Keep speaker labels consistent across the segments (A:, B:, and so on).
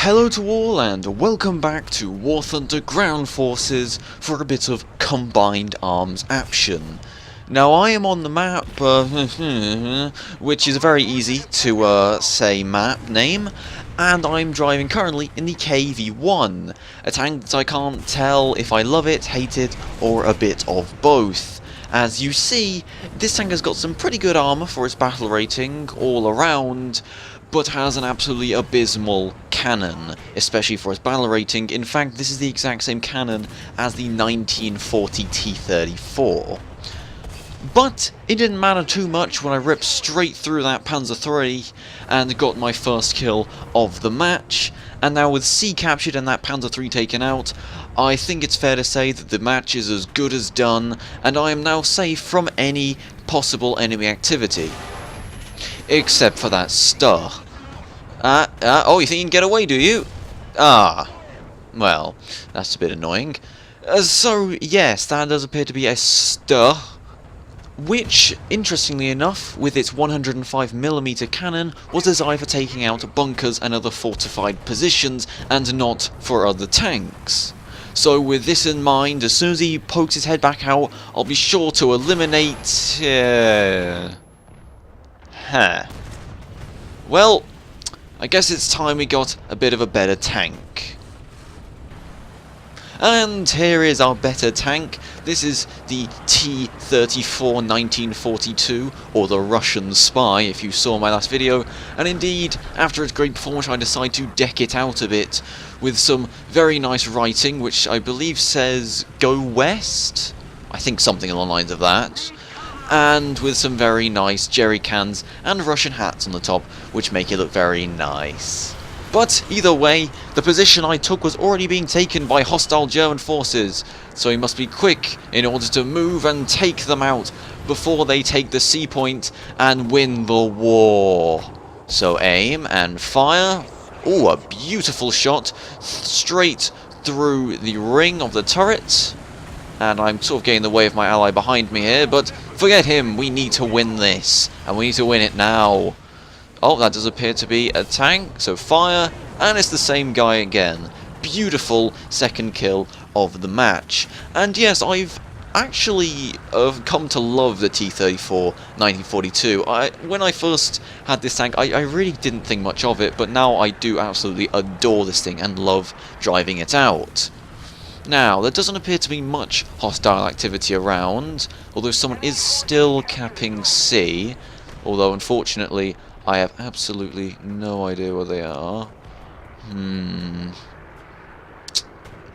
A: Hello to all and welcome back to War Thunder Ground Forces for a bit of combined arms action. Now I am on the map, which is a very easy to say map name, and I'm driving currently in the KV-1, a tank that I can't tell if I love it, hate it, or a bit of both. As you see, this tank has got some pretty good armour for its battle rating all around, but has an absolutely abysmal cannon, especially for its battle rating. In fact, this is the exact same cannon as the 1940 T-34. But it didn't matter too much when I ripped straight through that Panzer III and got my first kill of the match. And now with C captured and that Panzer III taken out, I think it's fair to say that the match is as good as done, and I am now safe from any possible enemy activity. Except for that star. Oh, you think you can get away, do you? Well, that's a bit annoying. So, yes, that does appear to be a star, which, interestingly enough, with its 105mm cannon, was designed for taking out bunkers and other fortified positions, and not for other tanks. So with this in mind, as soon as he pokes his head back out, I'll be sure to eliminate... Well, I guess it's time we got a bit of a better tank. And here is our better tank. This is the T-34 1942, or the Russian Spy, if you saw my last video. And indeed, after its great performance, I decided to deck it out a bit with some very nice writing, which I believe says, "Go West?" I think something along the lines of that. And with some very nice jerry cans and Russian hats on the top, which make it look very nice. But either way, the position I took was already being taken by hostile German forces, so we must be quick in order to move and take them out before they take the C point and win the war. So aim and fire. Oh, a beautiful shot straight through the ring of the turret. And I'm sort of getting in the way of my ally behind me here, but forget him, we need to win this, and we need to win it now. Oh, that does appear to be a tank, so fire, and it's the same guy again. Beautiful second kill of the match. And yes, I've actually come to love the T-34 1942. When I first had this tank, I really didn't think much of it, but now I do absolutely adore this thing and love driving it out. Now, there doesn't appear to be much hostile activity around, although someone is still capping C, although unfortunately I have absolutely no idea where they are.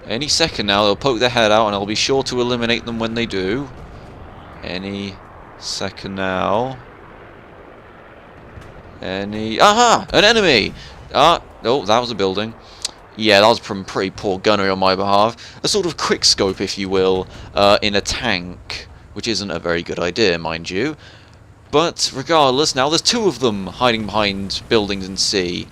A: Any second now they'll poke their head out and I'll be sure to eliminate them when they do. Any second now. Aha! An enemy! Oh, that was a building. Yeah, that was from pretty poor gunnery on my behalf. A sort of quickscope, if you will, in a tank, which isn't a very good idea, mind you. But regardless, now there's two of them hiding behind buildings in C.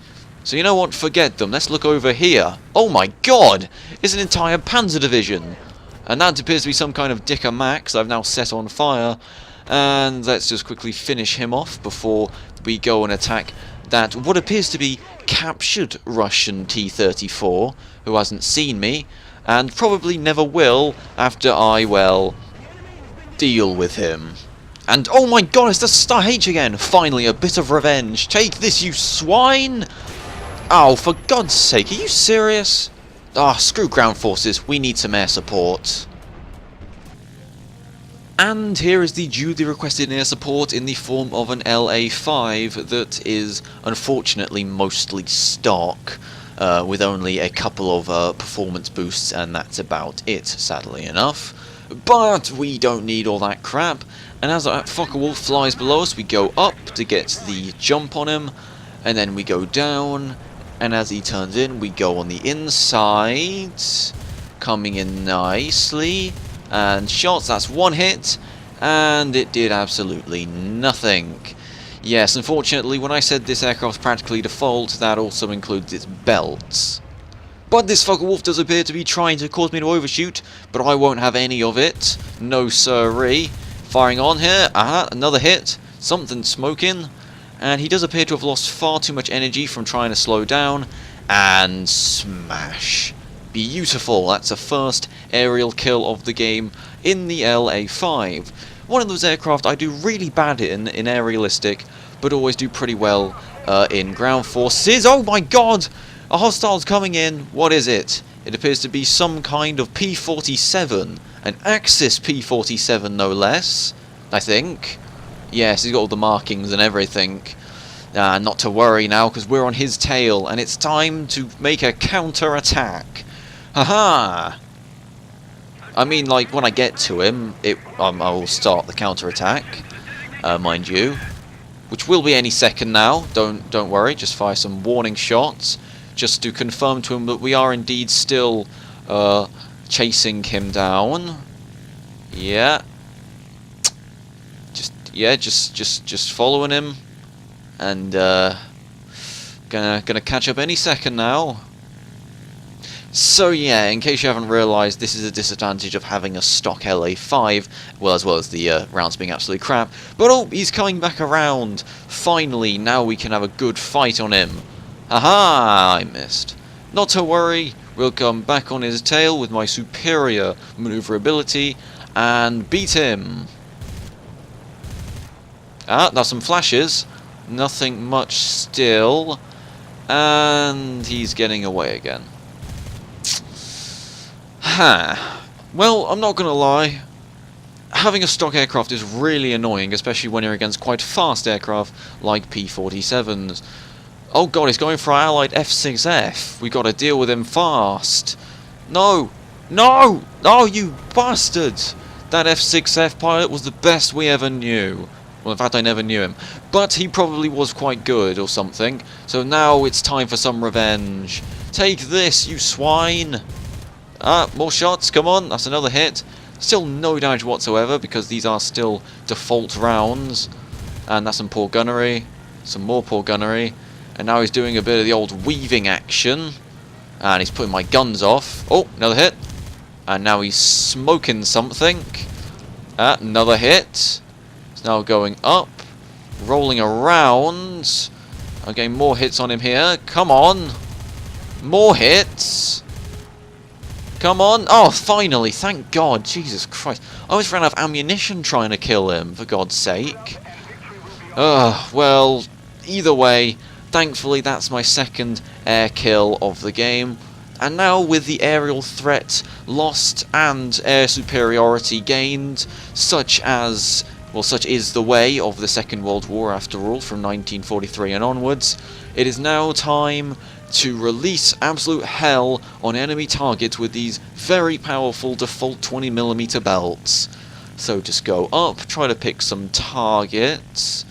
A: So you know what? Forget them. Let's look over here. Oh my god! It's an entire panzer division! And that appears to be some kind of Dicker Max I've now set on fire. And let's just quickly finish him off before we go and attack that what appears to be captured Russian T-34, who hasn't seen me, and probably never will after I, well, deal with him. And oh my god, it's the Star H again! Finally, a bit of revenge. Take this, you swine! Oh, for God's sake, are you serious? Screw ground forces, we need some air support. And here is the duly requested air support in the form of an LA-5 that is unfortunately mostly stock, with only a couple of performance boosts, and that's about it, sadly enough. But we don't need all that crap, and as that Focke-Wulf flies below us, we go up to get the jump on him, and then we go down, and as he turns in, we go on the inside, coming in nicely. And shots, that's one hit, and it did absolutely nothing. Yes, unfortunately, when I said this aircraft's practically default, that also includes its belts. But this Focke-Wulf does appear to be trying to cause me to overshoot, but I won't have any of it. No sirree. Firing on here, another hit, something smoking, and he does appear to have lost far too much energy from trying to slow down, and smash. Beautiful. That's a first aerial kill of the game in the LA5. One of those aircraft I do really bad in aerialistic, but always do pretty well in ground forces. Oh my god! A hostile's coming in. What is it? It appears to be some kind of P-47. An Axis P-47 no less, I think. Yes, he's got all the markings and everything. Not to worry now, because we're on his tail, and it's time to make a counter-attack. Haha! I mean, like, when I get to him, I will start the counter-attack, mind you. Which will be any second now, don't worry, just fire some warning shots. Just to confirm to him that we are indeed still chasing him down. Yeah. Just following him. And gonna catch up any second now. So yeah, in case you haven't realised, this is a disadvantage of having a stock LA5, well, as well as the rounds being absolutely crap. But oh, he's coming back around. Finally, now we can have a good fight on him. Aha! I missed. Not to worry, we'll come back on his tail with my superior maneuverability and beat him. That's some flashes. Nothing much still. And he's getting away again. Well, I'm not gonna lie. Having a stock aircraft is really annoying, especially when you're against quite fast aircraft like P-47s. Oh god, he's going for our allied F6F. We gotta deal with him fast. No! No! Oh, you bastard! That F6F pilot was the best we ever knew. Well, in fact, I never knew him. But he probably was quite good or something. So now it's time for some revenge. Take this, you swine! More shots, come on, that's another hit. Still no damage whatsoever, because these are still default rounds. And that's some poor gunnery. Some more poor gunnery. And now he's doing a bit of the old weaving action. And he's putting my guns off. Oh, another hit. And now he's smoking something. Another hit. It's now going up. Rolling around. I'm getting more hits on him here. Come on. More hits. Come on. Oh, finally. Thank God. Jesus Christ. I always ran out of ammunition trying to kill him, for God's sake. Well, either way, thankfully that's my second air kill of the game. And now with the aerial threat lost and air superiority gained, such is the way of the Second World War after all, from 1943 and onwards, it is now time to release absolute hell on enemy targets with these very powerful default 20mm belts. So just go up, try to pick some targets,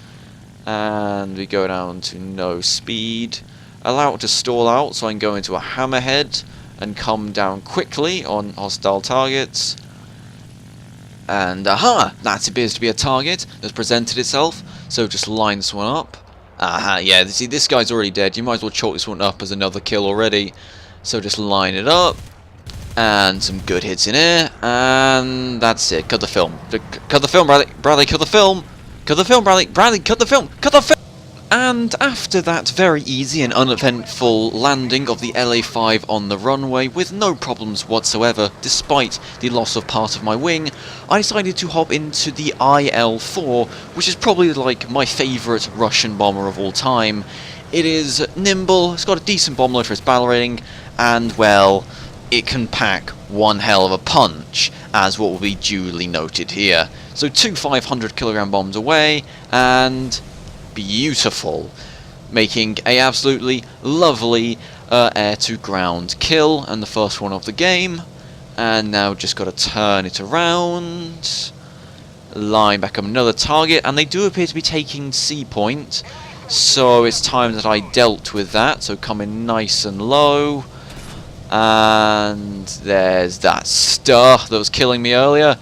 A: and we go down to no speed. Allow it to stall out so I can go into a hammerhead and come down quickly on hostile targets. And aha! That appears to be a target that's presented itself, so just line this one up. Aha, yeah, see, this guy's already dead. You might as well chalk this one up as another kill already. So just line it up, and some good hits in here, and that's it. Cut the film. Cut the film, Bradley. Bradley, cut the film. Cut the film, Bradley. Bradley, cut the film. Cut the film. And after that very easy and uneventful landing of the LA5 on the runway with no problems whatsoever, despite the loss of part of my wing, I decided to hop into the IL-4, which is probably like my favourite Russian bomber of all time. It is nimble, it's got a decent bomb load for its battle rating, and well, it can pack one hell of a punch, as what will be duly noted here. So 2 500kg bombs away, and beautiful, making a absolutely lovely air-to-ground kill, and the first one of the game. And now just got to turn it around, line back up another target, and they do appear to be taking C point, so it's time that I dealt with that. So come in nice and low, and there's that star that was killing me earlier.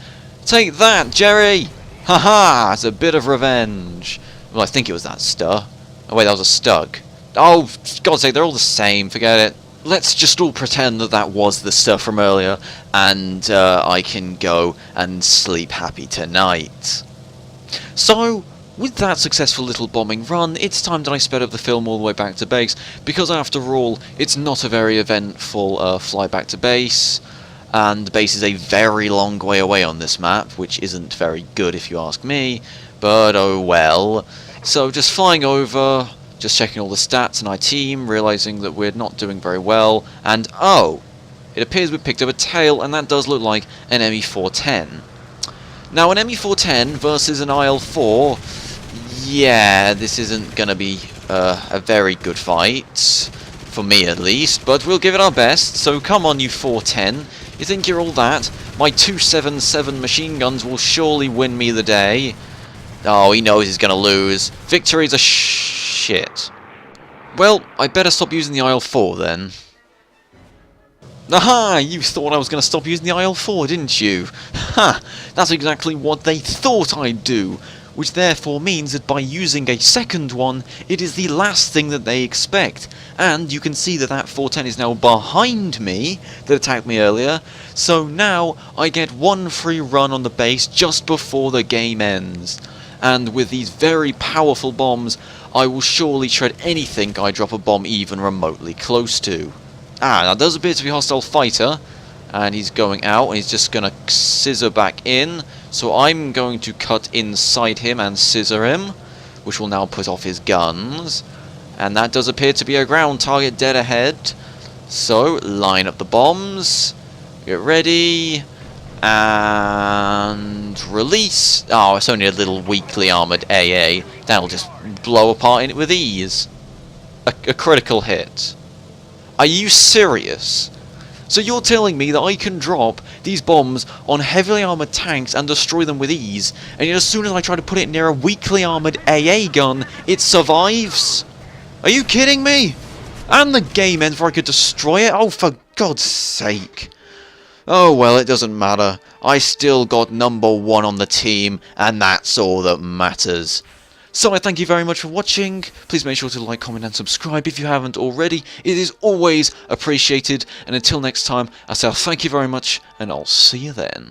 A: Take that, Jerry! Haha! It's a bit of revenge. Well, I think it was that star. Oh wait, that was a stug. Oh, for God's sake, they're all the same, forget it. Let's just all pretend that that was the stuff from earlier, and I can go and sleep happy tonight. So, with that successful little bombing run, it's time that I sped up the film all the way back to base, because after all, it's not a very eventful fly back to base, and the base is a very long way away on this map, which isn't very good if you ask me, but oh well. So just flying over, just checking all the stats in our team, realising that we're not doing very well, and oh! It appears we picked up a tail, and that does look like an ME410. Now, an ME410 versus an IL-4, yeah, this isn't going to be a very good fight, for me at least, but we'll give it our best. So come on, you 410. You think you're all that? My 277 machine guns will surely win me the day. Oh, he knows he's going to lose. Victory's a shit. Well, I better stop using the IL-4 then. Aha! You thought I was going to stop using the IL-4, didn't you? Ha! That's exactly what they thought I'd do, which therefore means that by using a second one, it is the last thing that they expect. And you can see that that 410 is now behind me, that attacked me earlier, so now I get one free run on the base just before the game ends. And with these very powerful bombs, I will surely shred anything I drop a bomb even remotely close to. Ah, now there's a bit of a hostile fighter, and he's going out, and he's just going to scissor back in, so I'm going to cut inside him and scissor him, which will now put off his guns, and that does appear to be a ground target dead ahead, so line up the bombs, get ready, and release. Oh, it's only a little weakly armoured AA, that'll just blow apart in it with ease. A critical hit. Are you serious? So you're telling me that I can drop these bombs on heavily armoured tanks and destroy them with ease, and yet as soon as I try to put it near a weakly armoured AA gun, it survives? Are you kidding me? And the game ends before I could destroy it? Oh, for God's sake. Oh well, it doesn't matter. I still got #1 on the team, and that's all that matters. So I thank you very much for watching. Please make sure to like, comment and subscribe if you haven't already. It is always appreciated. And until next time, I say thank you very much, and I'll see you then.